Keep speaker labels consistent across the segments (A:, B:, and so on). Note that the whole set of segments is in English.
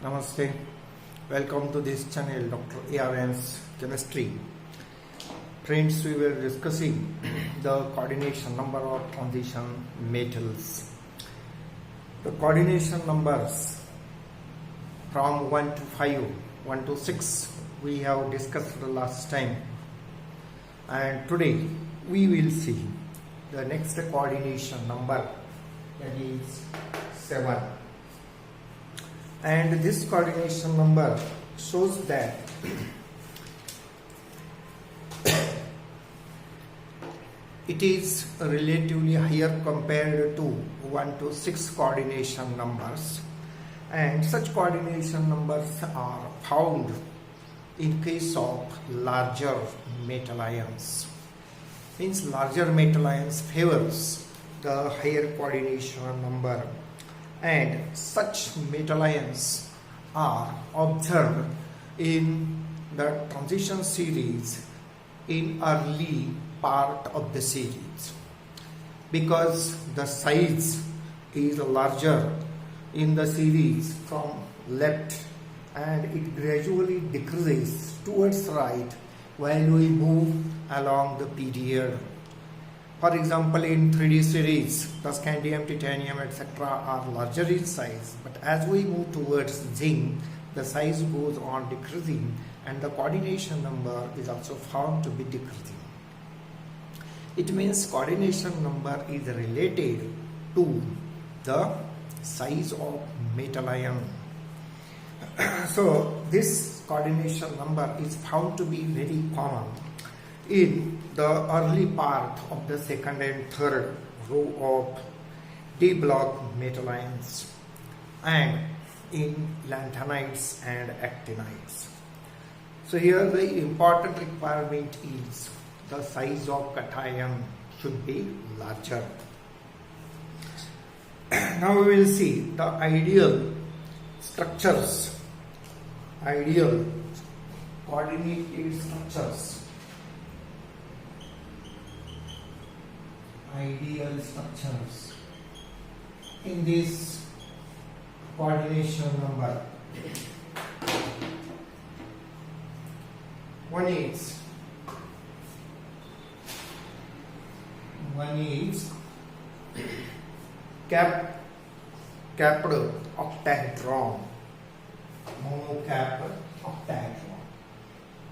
A: Namaste. Welcome to this channel, Dr.ARM's Chemistry. Friends, we were discussing the coordination number of transition metals. The coordination numbers from 1 to 5, 1 to 6 we have discussed the last time, and today we will see the next coordination number, that is 7. And this coordination number shows that it is relatively higher compared to 1 to 6 coordination numbers, and such coordination numbers are found in case of larger metal ions. Means larger metal ions favors the higher coordination number, and such metal ions are observed in the transition series in early part of the series, because the size is larger in the series from left and it gradually decreases towards right while we move along the period. For example, in 3D series, the scandium, titanium, etc. are larger in size, but as we move towards zinc, the size goes on decreasing and the coordination number is also found to be decreasing. It means coordination number is related to the size of metal ion. So this coordination number is found to be very common in the early part of the second and third row of D block metal ions, and in lanthanides and actinides. So here the important requirement is the size of cation should be larger. Now we will see the ideal structures, ideal coordinated structures. Ideal structures in this coordination number. One is capped octahedron, monocapped octahedron.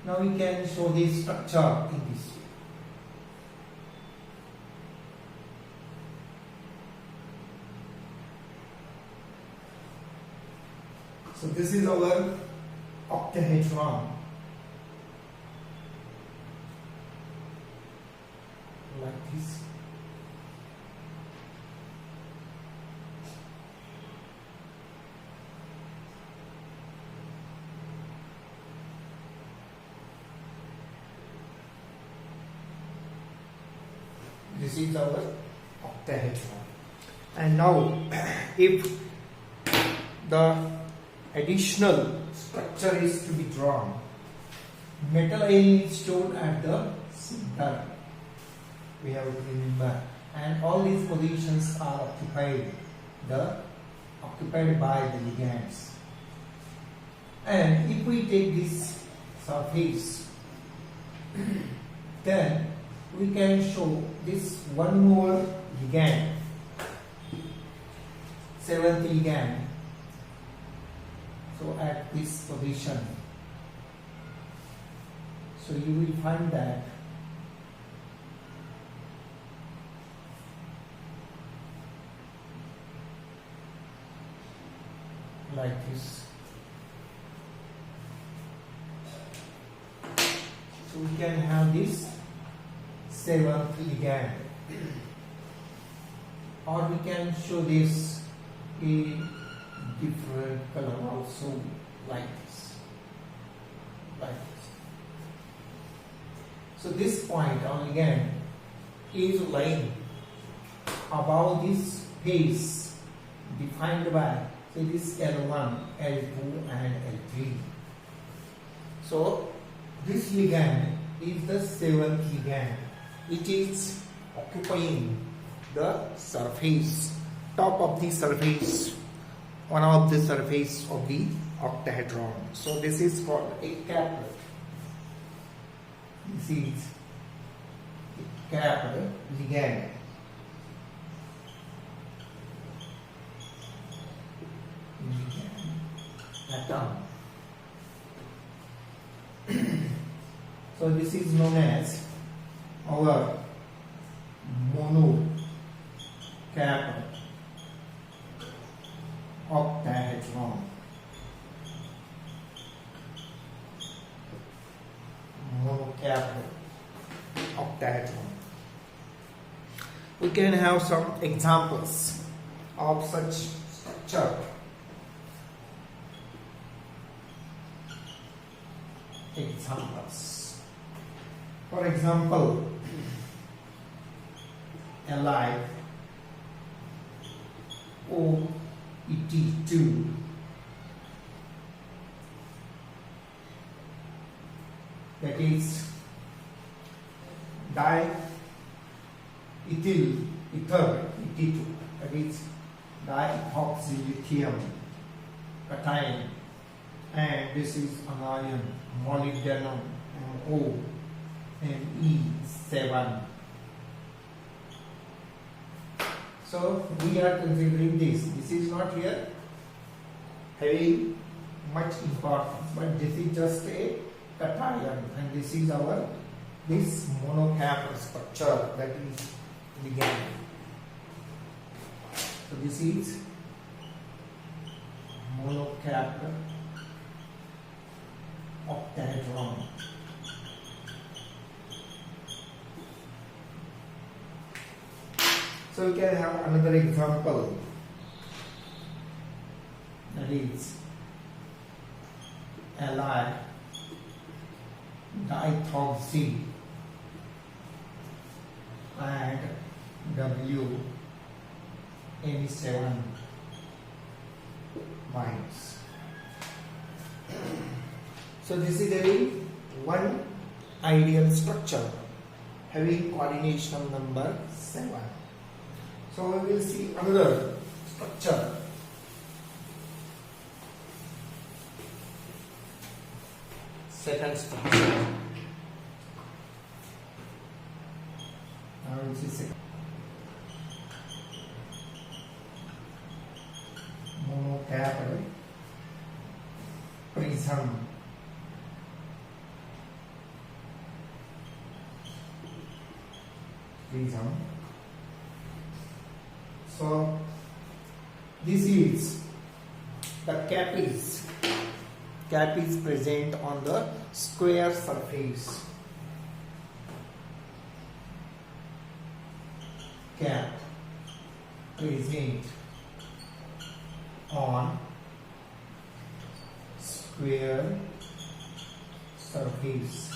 A: Now we can show this structure in this. So this is our octahedron, like this. This is our octahedron. And now if the additional structure is to be drawn, metal ion is stored at the center, we have to remember, and all these positions are occupied by the ligands. And if we take this surface, then we can show this one more ligand, 7th ligand. So at this position, so you will find that like this. So we can have this 7th ligand, or we can show this in different color also, like this, So this point on ligand is lying above this face defined by, say, this L1, L2 and L3. So this ligand is the 7th ligand. It is occupying the surface, top of the surface one of the surface of the octahedron. So this is called a capped. This is a capped ligand. Atom. So this is known as our monocapped octahedron. Monocapped octahedron. We can have some examples of such structure. Examples. For example, Li OET2 that is diethyl ether ET2, that is diethoxylithium cation, and this is anion molybdenum MO Me7. So we are considering this. This is not here having much importance, but this is just a cation, and this is our this monocapped structure, that is ligand. So this is monocapped octahedron. So we can have another example, that is Li dithoxy and Me7 minus. So this is a one ideal structure having coordination number 7. So we will see another structure. Second structure. Now we will see second. Monocapped prism. So this is the cap is present on the square surface. Cap present on square surface.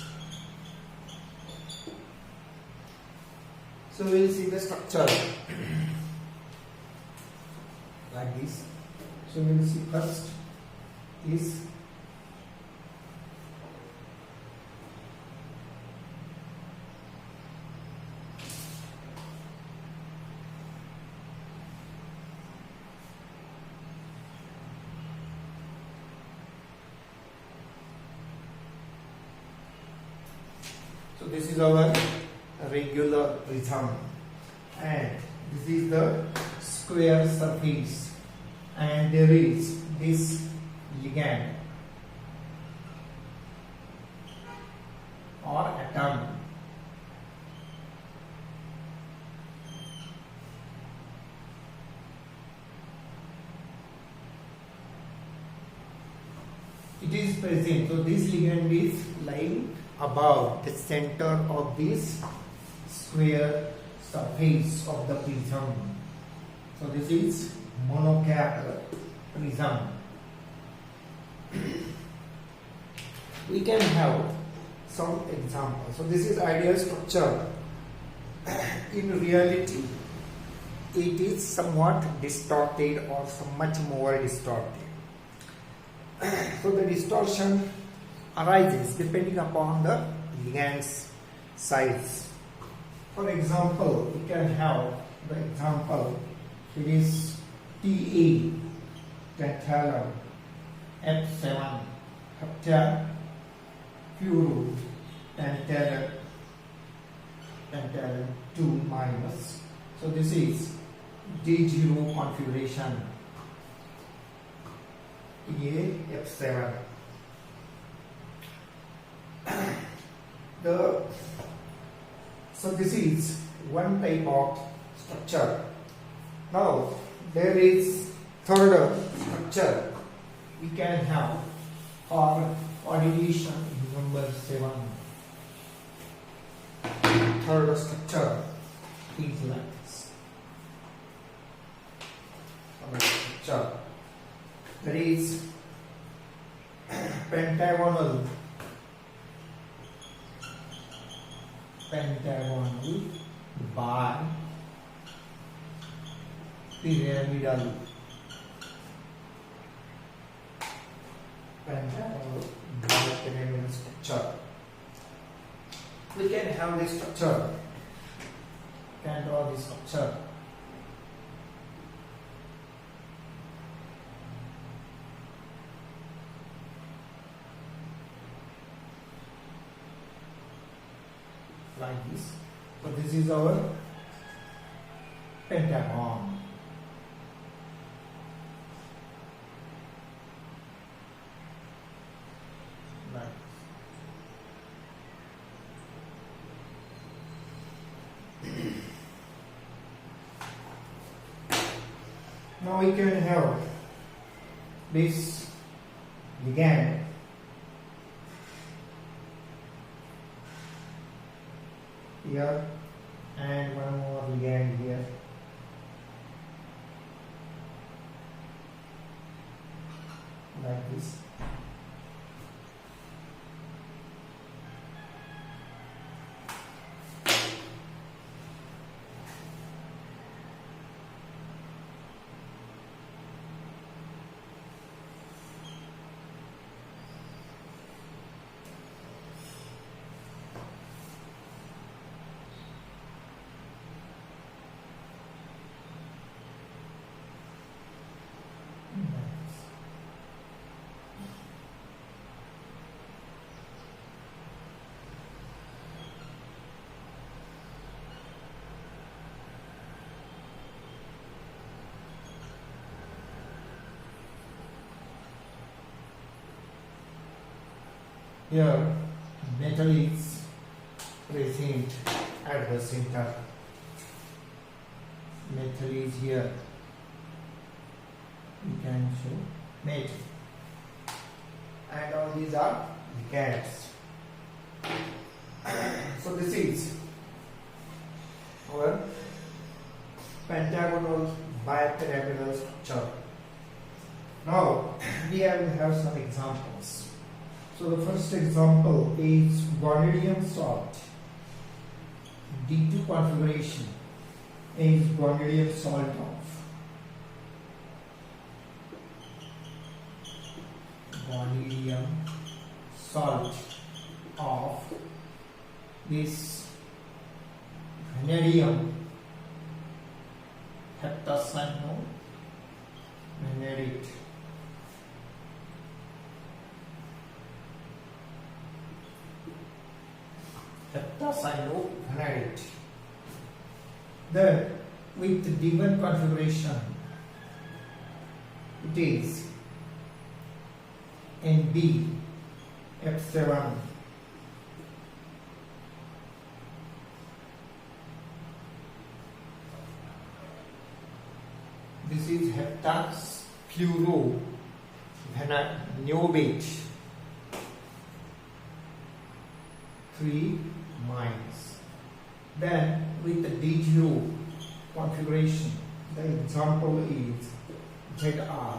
A: So we will see the structure like this. So we will see first is this is our regular prism, and this is the square surface, and there is this ligand or atom. It is present, so this ligand is lying above the center of this square surface of the prism. So this is monocapped prism. We can have some examples. So this is ideal structure. In reality, it is somewhat distorted or much more distorted. So the distortion arises depending upon the ligand's size. For example, we can have the example, it is Ta tantalum, F7, heptafluoro, tantalum 2 minus. So this is D0 configuration, F7. So this is one type of structure. Now there is third structure we can have for coordination number 7. Third structure is like this. Third structure, there is pentagonal bipyramidal, bipyramidal structure. We can have this structure, can draw this structure. Like this. So this is our pentagon. Like this. Now we can have this ligand here and one more ligand here. Like this. Here metal is present at the center. Metal is here. We can show metal. And all these are ligands. So this is our pentagonal bipyramidal structure. Now we have some examples. So the first example is vanadium salt. D2 configuration is vanadium salt of this vanadium heptacyanovanadate. Heptacyanovanadate. Then with the D1 configuration, it is NB F7. This is heptafluorovanadate 3 minus. Then with the D0 configuration, the example is ZR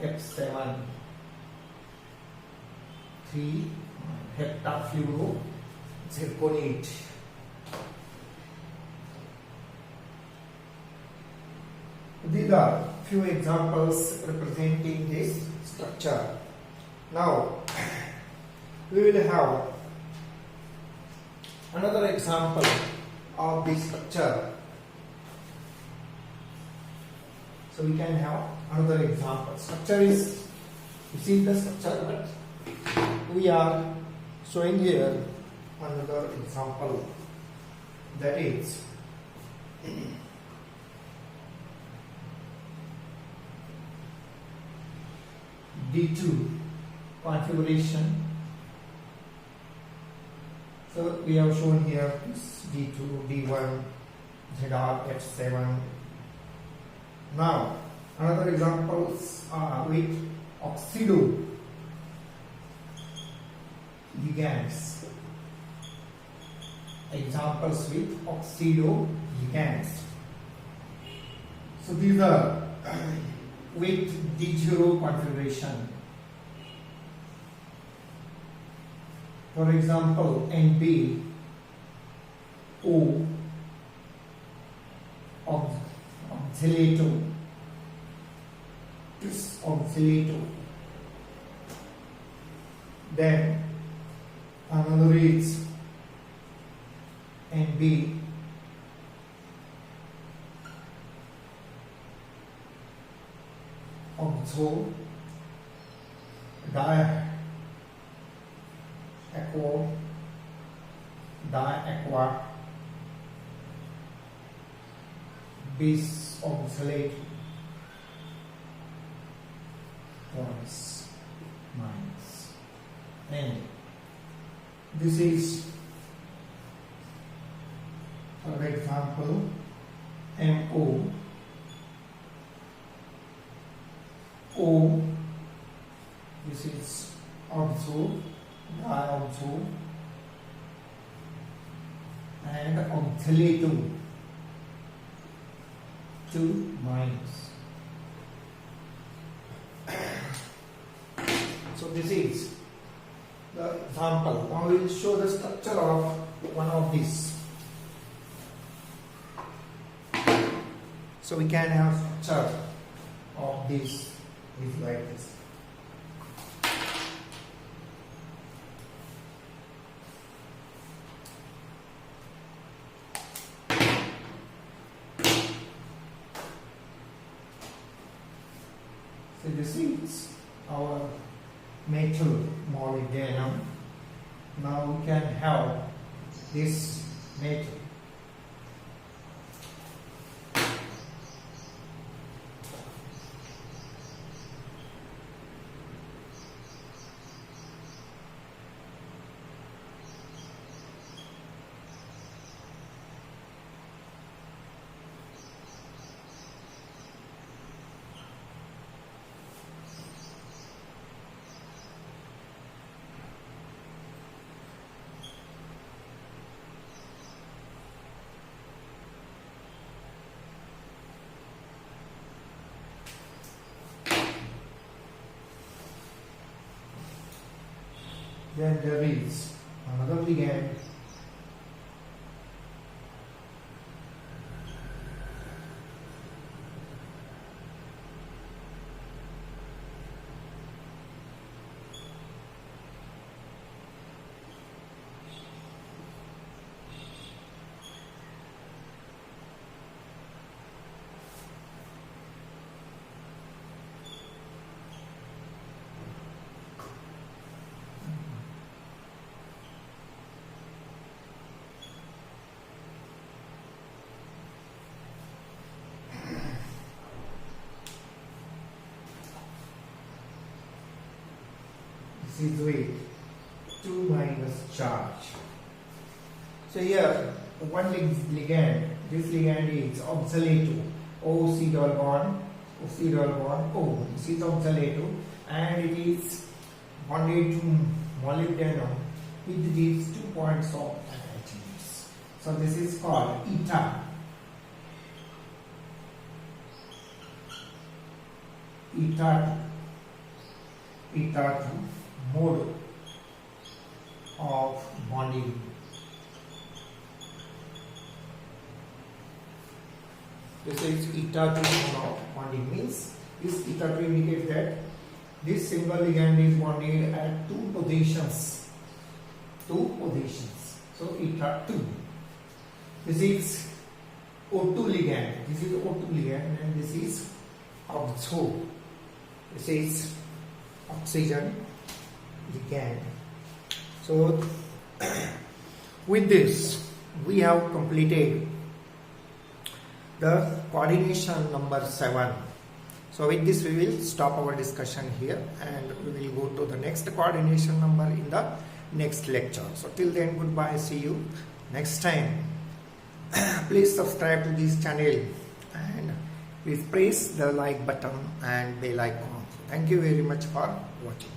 A: F7 3 heptafluorozirconate. These are few examples representing this structure. Now we will have another example of this structure. So we can have another example. Structure is, you see the structure, but we are showing here another example, that is D2 configuration. So we have shown here this D2, D1, ZR, F7. Now another examples are with oxido ligands. Examples with oxido ligands. So these are with D0 configuration. For example, NP O oxalato, this oxalato. Then another is NB oxo diaqua bisoxalate plus minus. And this is, for example, MO O, this is also diaxo and oxalato 2 minus. So this is the example. Now we will show the structure of one of these. So we can have structure of this is like this. So this is our metal molybdenum. Now we can have this metal. Then there is another ligand, this is with 2 minus charge. So here one ligand, this ligand is oxalato, OC double bond, O. This is oxalato and it is bonded to molybdenum with these 2 points of attachments. So this is called eta. Eta 2 mode of bonding. This is eta 2 mode of bonding, means this eta 2 indicates that this single ligand is bonded at 2 positions. So eta 2. This is O2 ligand. This is O2 ligand and this is oxo. This is oxygen ligand. So with this we have completed the coordination number 7. So with this we will stop our discussion here and we will go to the next coordination number in the next lecture. So till then, goodbye, see you next time. Please subscribe to this channel and please press the like button and bell icon. Thank you very much for watching.